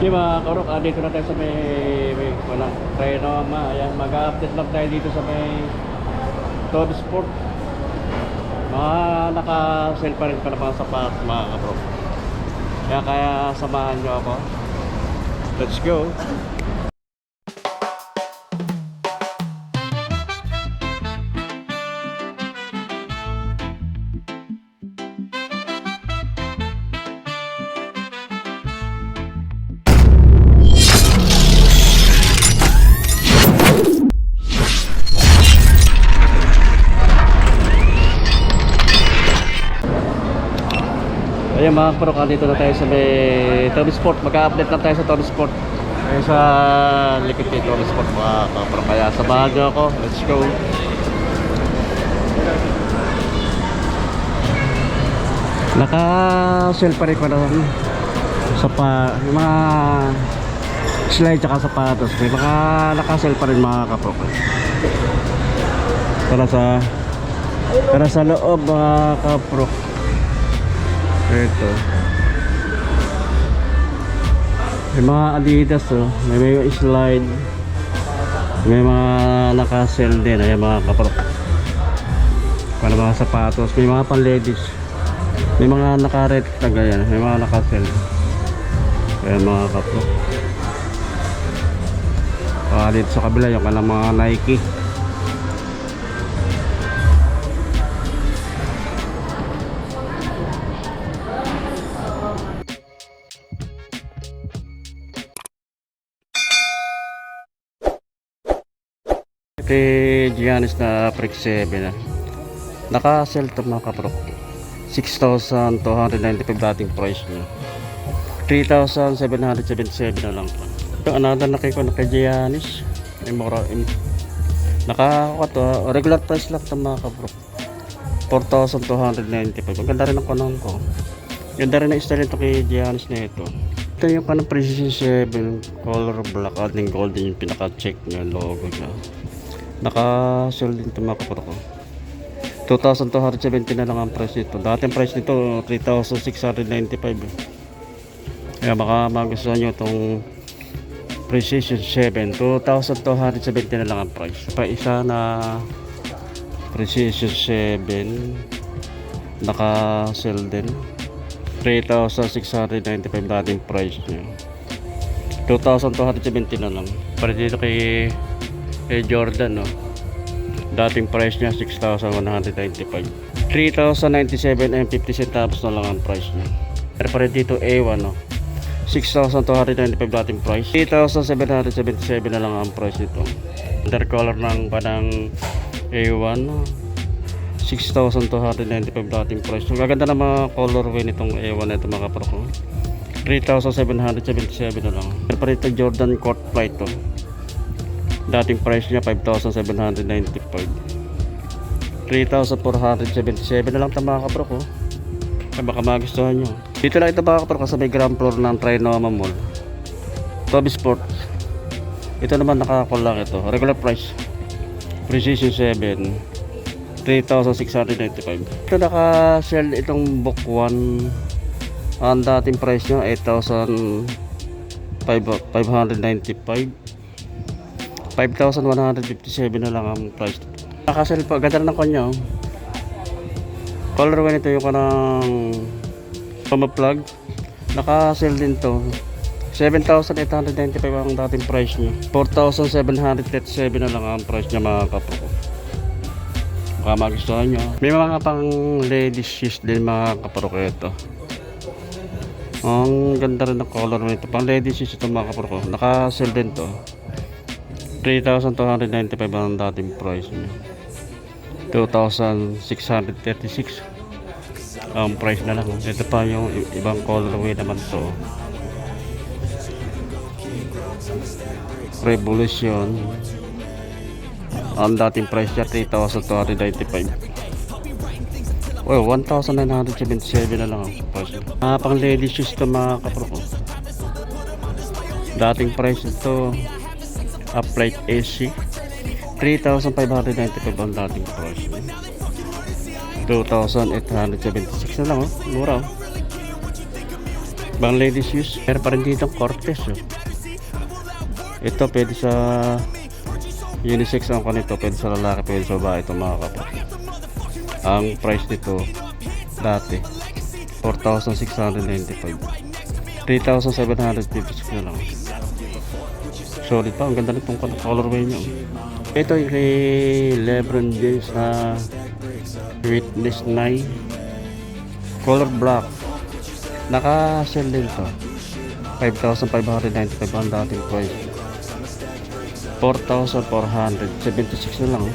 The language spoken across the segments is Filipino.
Di ba, Karok, dito na tayo sa may wala, Trinoma. Ayan, mag-update lang tayo dito sa may Todd Sport. Mga naka-sale pa rin pa ng mga sapat, mga Karok. Kaya samahan nyo ako. Let's go. Ayan mga Karok, dito na tayo sa may Todd Sport. Mag-update lang tayo sa Todd Sport. Ayan sa likod kay Todd Sport mga Karok. Kaya samahan nyo ako. Let's go. Naka-sell pa rin ko na yung mga slide tsaka sapatos. May mga naka-sell pa rin mga Karok. Para sa loob mga Karok. Ito may mga Adidas, may slide, may mga naka-sell din. Ayan mga Kaprok, para mga sapatos, may mga pan-ladies, may mga naka-red tag, ayan, may mga naka-sell. Ayan mga Kaprok. Dito sa kabila yung kanang mga Nike. Kay Giannis na Freak 7 naka-sell to mga Kaprok. 6,295 dating price niya, 3,777 na lang po. Another na kay Giannis regular price lang to mga Kaprok, 4,295. Ang ganda rin ang kanong ko. Ganda rin ang style nito kay Giannis na ito. Ito yung kanong Precision 7 color black at golden yung pinaka-check niya logo niya. Naka-sell din ito mga Kaprok. 2,270 na lang ang price nito. Dating price nito 3,695. Kaya baka magustuhan nyo itong Precision 7, 2,270 na lang ang price. Pa isa na Precision 7 naka-sell din, 3,695 dating price niya. 2,270 na lang. Para dito kay Jordan, dating price niya 6,195, 3,097 and 50 centavos na lang ang price niya. Pero para dito A1, 6,295 dating price, 3,777 na lang ang price nito. Undercolor ng panang A1, 6,295 dating price. So, gaganda na mga colorway nitong A1 na ito mga Kaprok. 3,777 na lang. Pero para dito Jordan Court Flight dating price niya 5,795, 3,477 na lang ito mga Kaprok. Kaya baka magustuhan nyo. Dito lang ito mga Kaprok sa may ground floor ng Trinoma Mall, Todd Sport. Ito naman nakakol lang ito. Regular price Precision 7, 3,695. Ito naka-sell itong book 1. Ang dating price niya 8,595, 5,157 na lang ang price. Naka-sell pa, ganda ng kanya. Colorway nito yung kanang pamaplug. Naka-sell din to, 7,895 ang dating price niya, 4,737 na lang ang price niya mga Kaprok. Baka magustuhan nyo. May mga pang ladies shoes din mga Kaprok ito. Ang ganda rin ng color nito. Pang ladies shoes ito mga Kaprok. Naka-sell din to, 3,295 ang dating price niya, 2,636 ang price na lang. Ito pa yung ibang colorway naman to. Revolution, ang dating price niya 3,295. Well, 1,977 na lang ang price niya. Pang ladies shoes ito mga Kaprok. Dating price ito Uplight AC, 3,595 ang dating price. 2,876 na lang, mura. Bang ladies use. Meron pa rin dito Cortez. Oh. Ito pwede sa unisex ang kanito. Pwede sa lalaki, pwede sa babae. Ito mga kapatid. Ang price nito dati 4,695. 3,756 na lang. Solid pa. Ang ganda nitong colorway niya. Ito yung kay Lebron James na Witness 9 color black. Naka-sell din to. 5,595 ang dating price. 4,476 na lang.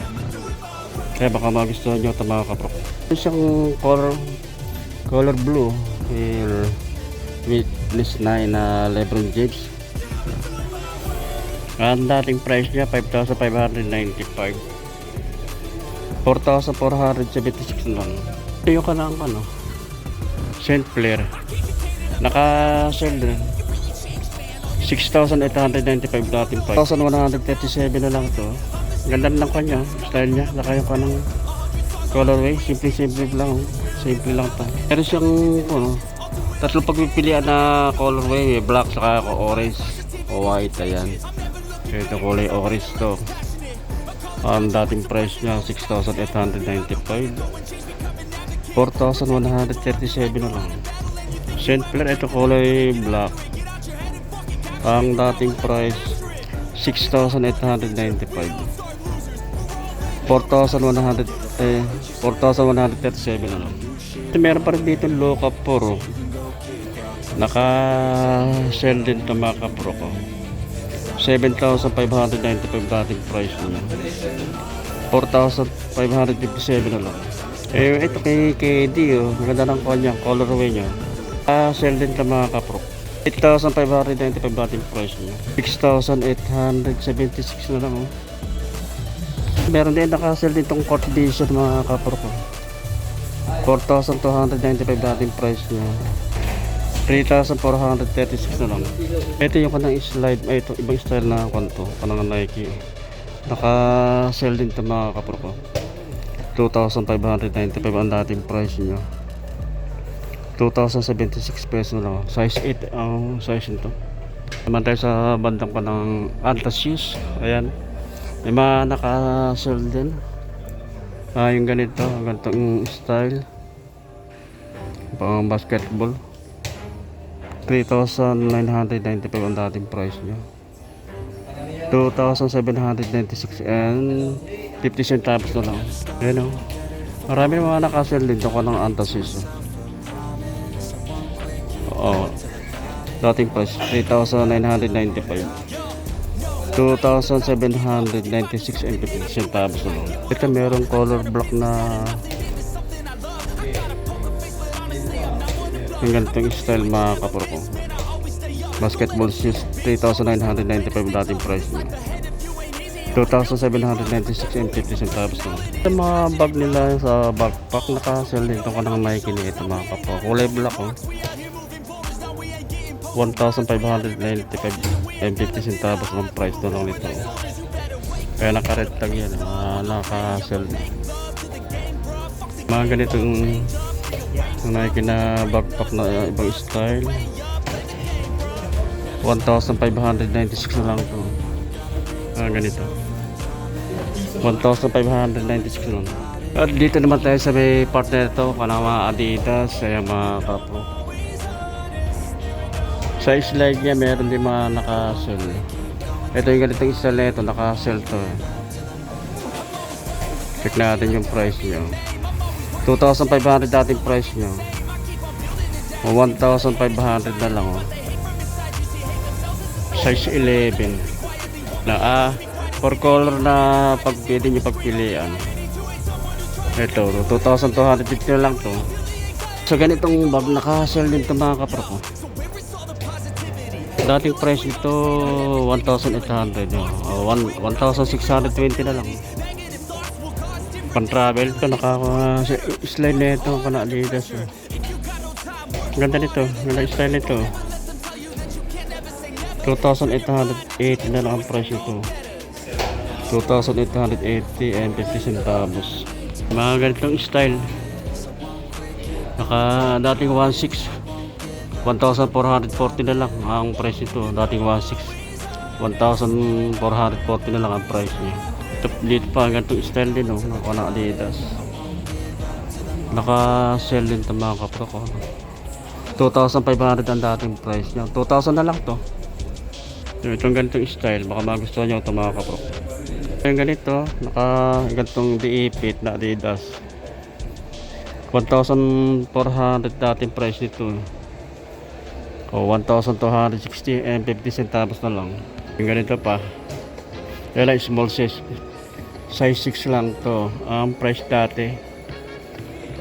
Kaya baka magustuhan nyo ito mga kapro. Ito siyang color blue. Witness 9 na Lebron James. Ang dating price niya 5,595. 4,476 lang. Ito yung kanang Saint Clair. Naka-sell din. 6,895 dating price. 1,137 na lang ito. Ganda lang kanya. Style niya. Naka yung kanang colorway. Simple lang. Simple lang ito. Pero siyang tatlong pagpipilian na colorway. May black, saka orange o white. Ayan. Ito kulay orange to. Ang dating price niya 6,895. 4,137 na lang. Saint Clair, ito kulay black. Ang dating price 6,895. 4,137 na lang. Meron pa rin dito low cap puro. Naka-sell din ito mga kapro ko. 7,595 dating price niya. 4,557 na lang. Ito kay KD, maganda ng kanyang colorway niya. Sell din ito mga kapro. 8,595 dating price niya. 6,876 na lang. Meron din naka-sell din itong court edition mga kapro ko. 4,295 dating price niya. 3,436 na lang. Ito yung kanang slide. Ito ibang style na kanto. Kanang Nike. Naka-sell din ito mga kapro ko. 2,595 ang dating price niya. 2,076 pesos na lang. Size 8 ang size nito. Naman tayo sa bandang kanang Antas shoes. Ayan. May mga naka-sell din. Yung ganito. Ganitong style. Pang basketball. 3,995 ang dating price niya. 2,796 and 50 centavos na lang. Ayan o. Marami mga nakasell din ito ko ng Antasis. Oo. Dating price 3,995. 2,796 and 50 centavos na lang. Ito merong color block na yung ganitong style mga kapro ko. Basketball shoes 3,995 dating price niya. 2,796 and 50 centavos na. Ito mga bag nila sa backpack naka-sell din ito kanang Nike ni ito mga kapro. Kulay black 1,595 and 50 centavos ang price na lang nito. Kaya naka-red tag yan. Naka-sell. Mga ganitong Nike na backpack na ibang style 1,596 na lang ito. Ganito 1,596 lang. At dito naman tayo sa may partner ito kanang mga Adidas. Kaya mga kapro sa slide niya meron din mga naka-sell. Ito yung ganitong style na ito, naka-sell to. Check natin yung price niya. 2,500 dating price nyo. 1,500 na lang size 11 na 4 color na pwede nyo pagpilian. Ito 2,250 na lang to. Sa ganitong bag naka-sell din ito mga kapro ko. Dating price nito 1,800 1,620 na lang. Pan-travel ito, naka-slide na ito kana Adidas. Ganda nito, naka-style nito. 2,880 na lang ang price nito. 2,880 and 50 centavos. Mga ganitong style. Naka dating 1,600 1,440 na lang ang price nito. Dating 1,440 na lang ang price niya. Dito pa ganitong style din, oh, na Adidas. Naka-sell din ito mga kapro ko. 2,500 ang dating price niya. 2,000 na lang to. Itong ganitong style, baka magustuhan nyo ito mga kapro. Yung ganito, ganitong diipit na Adidas. 1,400 dating price nito. O 1,260 and 50 centavos na lang. Yung ganito pa. Kaya lang small size. Size 6 lang to. Ang price dati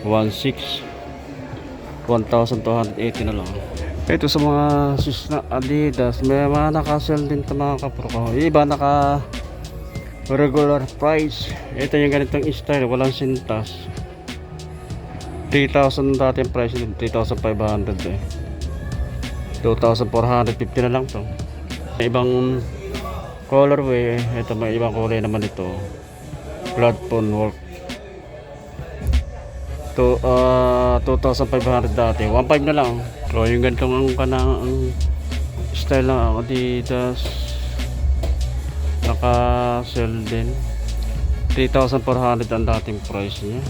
1,280 na lang. Ito sa mga sis na Adidas, may mga naka-sell din ito mga kapro ko. Iba naka regular price. Ito yung ganitong style, walang sintas. 3,000 dating price din, 3,500 eh. 2,450 na lang to. May ibang colorway, ito may ibang kulay naman ito. Blood Pawn Work. 2,500 dati, 1,500 na lang. So yung ganitong ang style ng Adidas, naka-sell din. 3,400 ang dating price niya.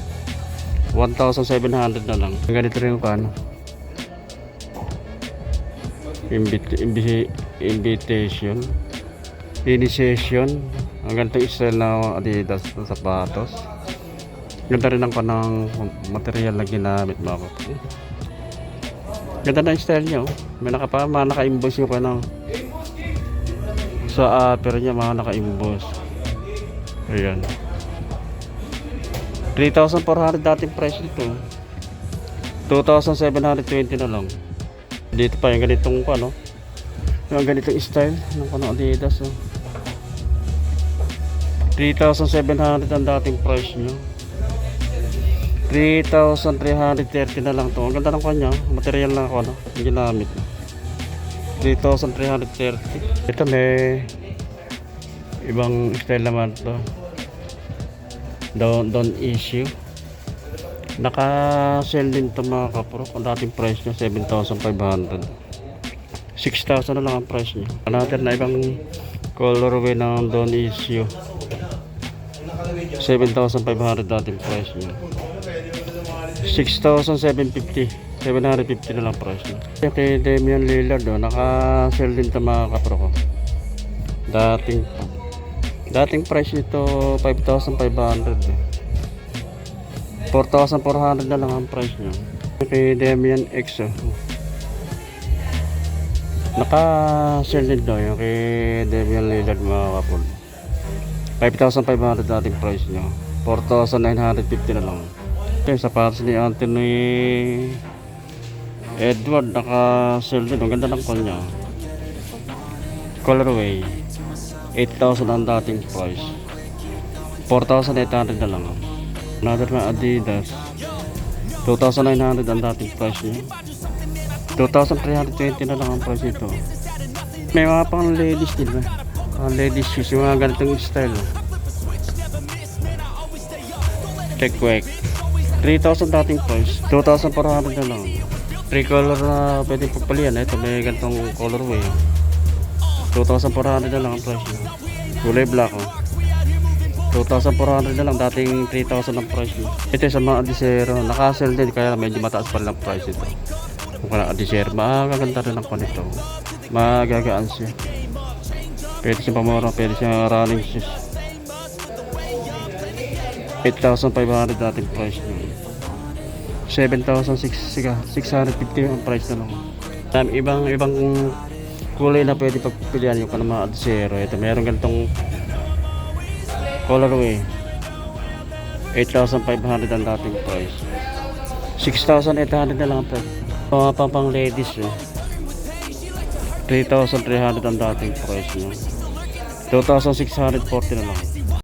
1,700 na lang. Ganito rin yung kano. Invitation. Initiation. Ang ganitong style na Adidas na sapatos. Ganda rin ang kanang material na ginamit mga kapatid. Ganda na yung style niya, oh. May naka-invoice yung kanang sa upper niya, mga naka-invoice. Ayan. 3,400 dating price nito. 2,720 na lang. Dito pa yung ganitong ano, yung ganitong style ng kanang Adidas, oh. 3,700 ang dating price niya. 3,330 na lang to. Ang ganda ng kanya, material na ako, no? Yung ginamit. 3,330. Ito may ibang style naman to. Don't issue. Naka-sell din to mga kapro. Ang dating price niya 7,500. 6,000 na lang ang price niya. Another na ibang colorway ng don't issue. 7,500 dating price niya. 6,750. 750 na lang price niya. Kay Damian Lillard, oh, naka-sell din ito mga kapro ko. Dating price nito 5,500. 4,400 na lang ang price niya. Kay Damian X, oh. Naka-sell din daw yung kay Damian Lillard mga kapro. 5,500 dating price niya. 4,950 na lang. Yung sapatos ni Anthony Edward, naka-sell din. Ang ganda ng kanya. Colorway 8,000 ang dating price. 4,800 na lang. Another na Adidas, 2,900 ang dating price niya. 2,320 na lang ang price nito. May mga pang ladies din ba? Ladies shoes, yung mga ganitong style, oh. Check-wake 3,000 dating price. 2,400 na lang. 3 color na pwedeng pagpalian. Ito may ganitong colorway, 2,400 na lang ang price niya. Kulay black, oh. 2,400 na lang. Dating 3,000 ang price niya. Ito sa mga Adizero, naka-sell din kaya medyo mataas pa lang price ito. Kung ka na Adizero, magaganda rin ang panito. Magagaan siya. Pwede siya pamura, pwede siya running shoes. 8,500 dating price niya. 7,650 ang price na lang. Ibang kulay na pwede pagpilian yung kanang mga Adizero. Ito meron ganitong colorway. 8,500 ang dating price. 6,800 na lang ang price. Mga pang ladies, 3,300 ang dating price niya. 2,640 na lang.